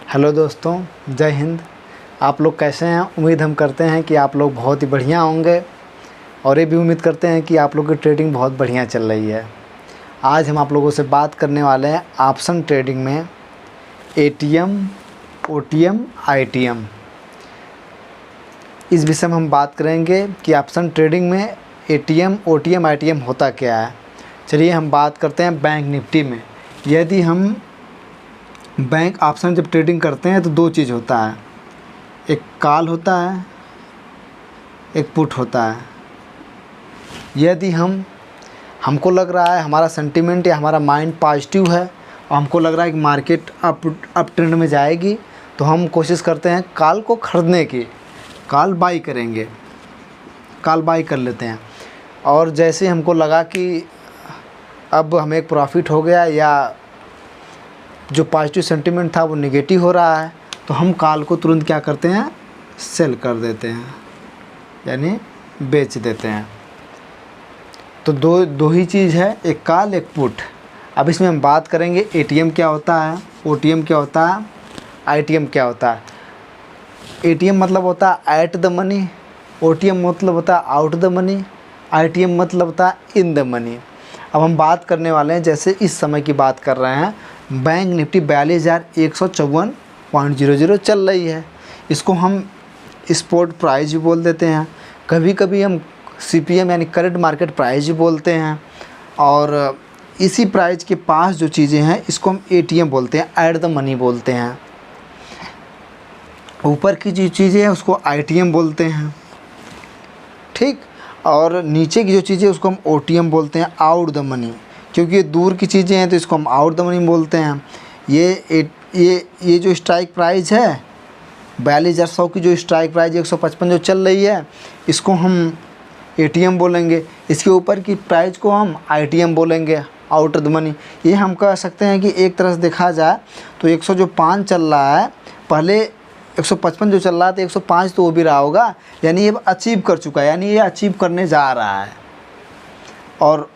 Hello दोस्तों, जय हिंद। आप लोग कैसे हैं? उम्मीद हम करते हैं कि आप लोग बहुत ही बढ़िया होंगे और ये भी उम्मीद करते हैं कि आप लोग की ट्रेडिंग बहुत बढ़िया चल रही है। आज हम आप लोगों से बात करने वाले हैं ऑप्शन ट्रेडिंग में एटीएम, ओटीएम, आईटीएम। इस विषय में हम बात करेंगे कि ऑप्शन ट्रेडिंग में एटीएम, ओटीएम, आईटीएम होता क्या है। चलिए हम बात करते हैं बैंक निफ्टी में। यदि हम बैंक ऑप्शन जब ट्रेडिंग करते हैं तो दो चीज़ होता है, एक कॉल होता है, एक पुट होता है। यदि हमको लग रहा है, हमारा सेंटिमेंट या हमारा माइंड पॉजिटिव है और हमको लग रहा है कि मार्केट अप ट्रेंड में जाएगी, तो हम कोशिश करते हैं कॉल को ख़रीदने की, कॉल बाई करेंगे, कॉल बाई कर लेते हैं। और जैसे हमको लगा कि अब हमें एक प्रॉफिट हो गया या जो पॉजिटिव सेंटिमेंट था वो नेगेटिव हो रहा है, तो हम कॉल को तुरंत क्या करते हैं, सेल कर देते हैं, यानी बेच देते हैं। तो दो ही चीज़ है, एक कॉल, एक पुट। अब इसमें हम बात करेंगे एटीएम क्या होता है, ओटीएम क्या होता है, आईटीएम क्या होता है। एटीएम मतलब होता है एट द मनी, ओटीएम मतलब होता है आउट द मनी, आईटीएम मतलब होता है इन द मनी। अब हम बात करने वाले हैं, जैसे इस समय की बात कर रहे हैं, बैंक निफ्टी 42,154.00 चल रही है। इसको हम स्पॉट प्राइस भी बोल देते हैं, कभी कभी हम सीपीएम यानी करंट मार्केट प्राइस भी बोलते हैं। और इसी प्राइस के पास जो चीज़ें हैं इसको हम एटीएम बोलते हैं, एट द मनी बोलते हैं। ऊपर की जो चीज़ें हैं उसको आईटीएम बोलते हैं, ठीक। और नीचे की जो चीज़ें उसको हम ओटीएम बोलते हैं, आउट द मनी। क्योंकि ये दूर की चीज़ें हैं तो इसको हम आउट द मनी बोलते हैं। ये जो स्ट्राइक प्राइस है 42,100 की, जो स्ट्राइक प्राइस 155 जो चल रही है, इसको हम एटीएम बोलेंगे। इसके ऊपर की प्राइस को हम आईटीएम बोलेंगे, आउट द मनी। ये हम कह सकते हैं कि एक तरह से देखा जाए तो 105 चल रहा है, पहले 155 जो चल रहा था 105 तो वो भी रहा होगा, यानी ये अचीव कर चुका है, यानी ये अचीव करने जा रहा है। और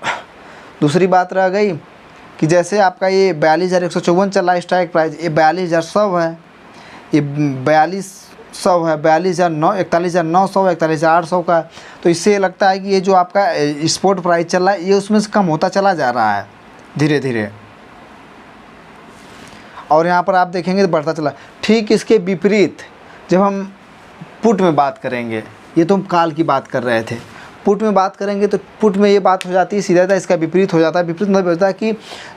दूसरी बात रह गई कि जैसे आपका ये 42,154 चल रहा है स्ट्राइक प्राइस, ये 42,100 है, ये 42,100 है, 42,900, 41,900, 41,800 का। तो इससे लगता है कि ये जो आपका स्पॉट प्राइस चल रहा है ये उसमें से कम होता चला जा रहा है धीरे धीरे, और यहाँ पर आप देखेंगे तो बढ़ता चला। ठीक इसके विपरीत जब हम पुट में बात करेंगे, ये तो हम कॉल की बात कर रहे थे, पुट में बात करेंगे तो पुट में ये बात हो जाती है सीधा इसका विपरीत हो जाता है। विपरीत मतलब होता है कि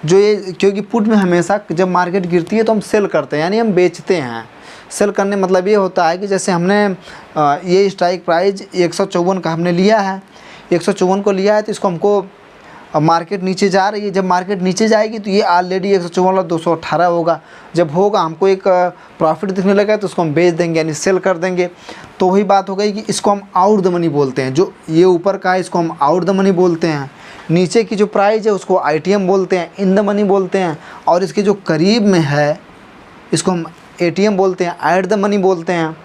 जो ये, क्योंकि पुट में हमेशा जब मार्केट गिरती है तो हम सेल करते हैं, यानी हम बेचते हैं। सेल करने मतलब ये होता है कि जैसे हमने ये स्ट्राइक प्राइस 154 का हमने लिया है, 154 को लिया है, तो इसको हमको मार्केट नीचे जा रही है, जब मार्केट नीचे जाएगी तो ये ऑलरेडी 154 218 होगा। जब होगा हमको एक प्रॉफिट दिखने लगा तो उसको हम बेच देंगे, यानी सेल कर देंगे। तो वही बात हो गई कि इसको हम आउट द मनी बोलते हैं। जो ये ऊपर का है इसको हम आउट द मनी बोलते हैं, नीचे की जो प्राइस है उसको आईटीएम बोलते हैं, इन द मनी बोलते हैं, और इसके जो करीब में है इसको हम एटीएम बोलते हैं, एट द मनी बोलते हैं।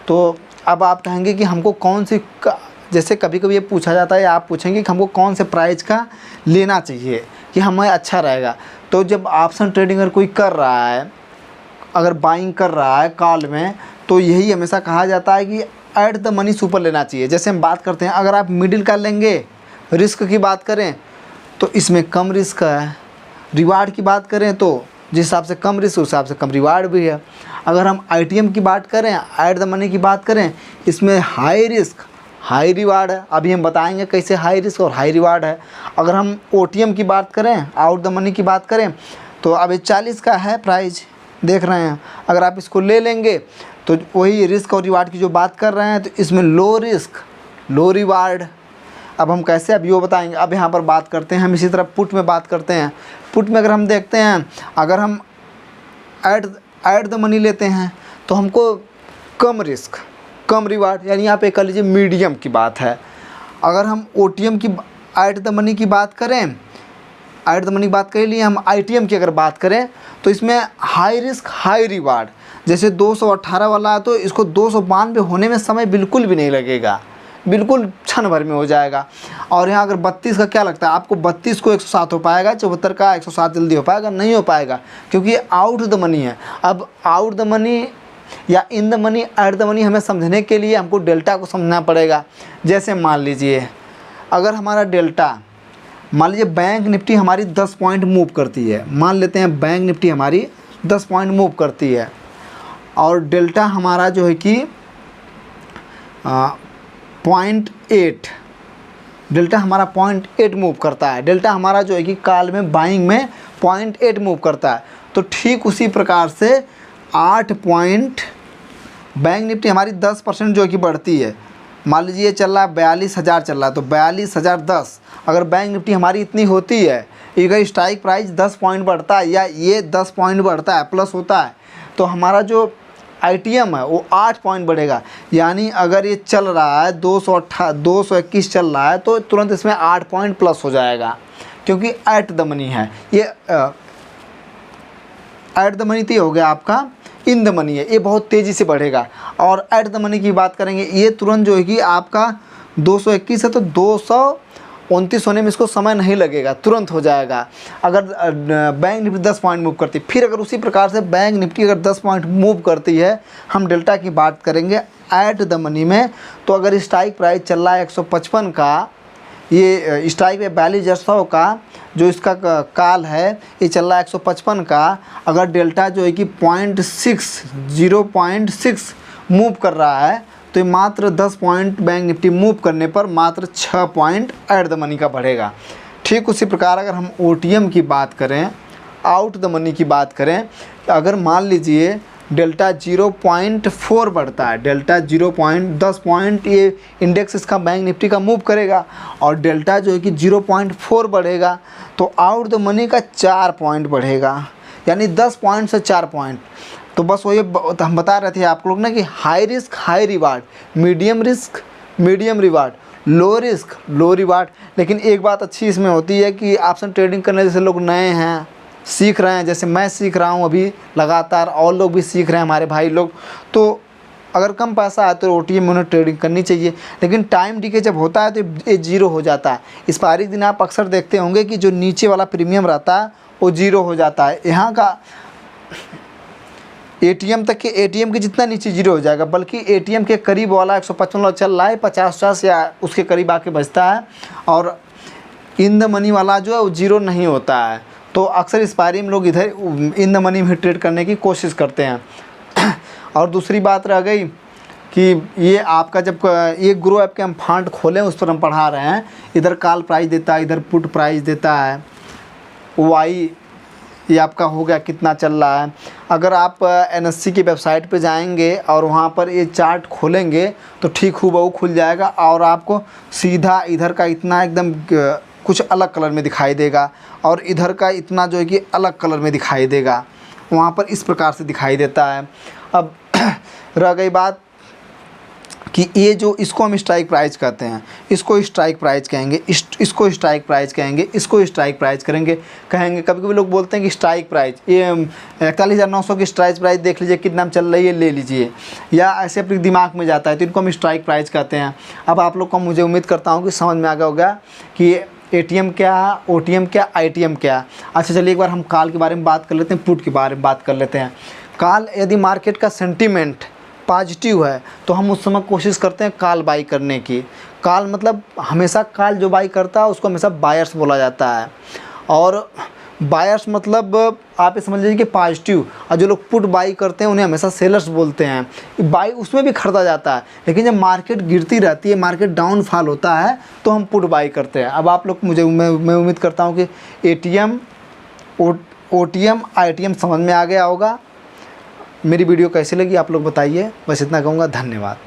तो अब आप कहेंगे कि हमको कौन सी, जैसे कभी कभी ये पूछा जाता है या आप पूछेंगे कि हमको कौन से प्राइस का लेना चाहिए कि हमें अच्छा रहेगा। तो जब ऑप्शन ट्रेडिंग अगर कोई कर रहा है, अगर बाइंग कर रहा है कॉल में, तो यही हमेशा कहा जाता है कि एट द मनी सुपर लेना चाहिए। जैसे हम बात करते हैं, अगर आप मिडिल का लेंगे, रिस्क की बात करें तो इसमें कम रिस्क है, रिवार्ड की बात करें तो जिस हिसाब से कम रिस्क उस हिसाब से कम रिवार्ड भी है। अगर हम आईटीएम की बात करें, एट द मनी की बात करें, इसमें हाई रिस्क हाई रिवार्ड है। अभी हम बताएंगे कैसे हाई रिस्क और हाई रिवार्ड है। अगर हम ओटीएम की बात करें, आउट द मनी की बात करें, तो अब ये 40 का है प्राइस, देख रहे हैं। अगर आप इसको ले लेंगे तो वही रिस्क और रिवार्ड की जो बात कर रहे हैं, तो इसमें लो रिस्क लो रिवार्ड। अब हम कैसे, अब ये बताएंगे। अब यहाँ पर बात करते हैं, हम इसी तरह पुट में बात करते हैं। पुट में अगर हम देखते हैं, अगर हम एट द मनी लेते हैं तो हमको कम रिस्क कम रिवार्ड, यानी यहाँ पे कह लीजिए मीडियम की बात है। अगर हम ओटीएम की एट द मनी की बात करें, एट द मनी की बात कर लिए, हम आईटीएम की अगर बात करें तो इसमें हाई रिस्क हाई रिवार्ड। जैसे 218 वाला है तो इसको 292 होने में समय बिल्कुल भी नहीं लगेगा, बिल्कुल क्षण भर में हो जाएगा। और यहाँ अगर 32 का क्या लगता है आपको, 32 को 107 हो पाएगा, 74 का 107 जल्दी हो पाएगा? नहीं हो पाएगा, क्योंकि आउट द मनी है। अब आउट द मनी या in the money, at the money हमें समझने के लिए हमको डेल्टा को समझना पड़ेगा। जैसे मान लीजिए अगर हमारा डेल्टा, मान लीजिए बैंक निफ्टी हमारी 10 पॉइंट मूव करती है, मान लेते हैं बैंक निफ्टी हमारी 10 पॉइंट मूव करती है और डेल्टा हमारा जो है कि 0.8, डेल्टा हमारा 0.8 मूव करता है। डेल्टा हमारा जो है कि काल में बाइंग में 0.8 मूव करता है। तो ठीक उसी प्रकार से 8 पॉइंट बैंक निफ्टी हमारी 10% जो है कि बढ़ती है। मान लीजिए चल रहा है 42,000 चल रहा है, तो 42,010 अगर बैंक निफ्टी हमारी इतनी होती है, अगर स्ट्राइक प्राइस 10 पॉइंट बढ़ता है या ये 10 पॉइंट बढ़ता है प्लस होता है, तो हमारा जो ITM है वो 8 पॉइंट बढ़ेगा। यानी अगर ये चल रहा है 221 चल रहा है तो तुरंत इसमें 8 पॉइंट प्लस हो जाएगा, क्योंकि एट द मनी है ये। एट द मनी तो हो गया आपका इन द मनी है, ये बहुत तेज़ी से बढ़ेगा। और एट द मनी की बात करेंगे, ये तुरंत जो है कि आपका 221 है तो 229 होने में इसको समय नहीं लगेगा, तुरंत हो जाएगा। अगर बैंक निफ्टी 10 पॉइंट मूव करती, फिर अगर उसी प्रकार से बैंक निफ्टी अगर 10 पॉइंट मूव करती है, हम डेल्टा की बात करेंगे एट द मनी में, तो अगर स्ट्राइक प्राइस चल रहा है 155 का, ये स्ट्राइक पे 42,100 का जो इसका काल है ये चल रहा है 155 का, अगर डेल्टा जो है कि 0.6 मूव कर रहा है तो ये मात्र 10 पॉइंट बैंक निफ्टी मूव करने पर मात्र 6 पॉइंट एट द मनी का बढ़ेगा। ठीक उसी प्रकार अगर हम OTM की बात करें, आउट द मनी की बात करें, अगर मान लीजिए डेल्टा 0.4 बढ़ता है, डेल्टा 10 पॉइंट ये इंडेक्स इसका बैंक निफ्टी का मूव करेगा और डेल्टा जो है कि 0.4 बढ़ेगा, तो आउट द मनी का 4 पॉइंट बढ़ेगा, यानी 10 पॉइंट से 4 पॉइंट। तो बस वो ये हम बता रहे थे आप लोग ना कि high risk high reward, medium risk medium reward, low risk low reward. लेकिन एक बात अच्छी इसमें होती है कि ऑप्शन ट्रेडिंग करने जैसे लोग नए हैं, सीख रहे हैं, जैसे मैं सीख रहा हूँ अभी लगातार, और लोग भी सीख रहे हैं हमारे भाई लोग, तो अगर कम पैसा है तो OTM में उन्हें ट्रेडिंग करनी चाहिए। लेकिन टाइम डीके जब होता है तो ये 0 हो जाता है। इस पारी दिन आप अक्सर देखते होंगे कि जो नीचे वाला प्रीमियम रहता है वो 0 हो जाता है। यहाँ का ATM तक के ATM के जितना नीचे 0 हो जाएगा, बल्कि ATM के करीब वाला 155 वाला चल रहा है 50 या उसके करीब आके बचता है, और इन द मनी वाला जो है वो 0 नहीं होता है। तो अक्सर इस पारी में लोग इधर इन द मनी में ट्रेड करने की कोशिश करते हैं। और दूसरी बात रह गई कि ये आपका जब ये ग्रो ऐप के हम फंड खोलें उस पर हम पढ़ा रहे हैं, इधर कॉल प्राइस देता है, इधर पुट प्राइस देता है, वाई ये आपका हो गया कितना चल रहा है। अगर आप NSE की वेबसाइट पे जाएंगे और वहाँ पर ये चार्ट खोलेंगे तो ठीक हूबहू खुल जाएगा, और आपको सीधा इधर का इतना एकदम कुछ अलग कलर में दिखाई देगा और इधर का इतना जो है कि अलग कलर में दिखाई देगा, वहाँ पर इस प्रकार से दिखाई देता है। अब रह गई बात कि ये जो इसको हम स्ट्राइक प्राइस कहते हैं, इसको स्ट्राइक प्राइस कहेंगे, इसको स्ट्राइक प्राइस कहेंगे, इसको स्ट्राइक प्राइस कहेंगे। कभी कभी लोग बोलते हैं कि स्ट्राइक प्राइस ये 41,900 की स्ट्राइक प्राइस देख लीजिए कितना चल रही है, ले लीजिए, या ऐसे अपने दिमाग में जाता है तो इनको हम स्ट्राइक प्राइस कहते हैं। अब आप लोग को मुझे उम्मीद करता हूँ कि समझ में आ गया होगा कि ATM क्या, OTM क्या, ITM क्या। अच्छा चलिए एक बार हम कॉल के बारे में बात कर लेते हैं, पुट के बारे में बात कर लेते हैं। कॉल यदि मार्केट का सेंटीमेंट पॉजिटिव है तो हम उस समय कोशिश करते हैं कॉल बाई करने की। कॉल मतलब हमेशा कॉल जो बाई करता है उसको हमेशा बायर्स बोला जाता है, और बायर्स मतलब आप ये समझ लीजिए कि पॉजिटिव, और जो लोग पुट बाई करते हैं उन्हें हमेशा सेलर्स बोलते हैं। बाई उसमें भी खरीदा जाता है, लेकिन जब मार्केट गिरती रहती है, मार्केट डाउनफॉल होता है तो हम पुट बाई करते हैं। अब आप लोग मैं उम्मीद करता हूँ कि ATM OTM ITM समझ में आ गया होगा। मेरी वीडियो कैसी लगी आप लोग बताइए, बस इतना कहूँगा, धन्यवाद।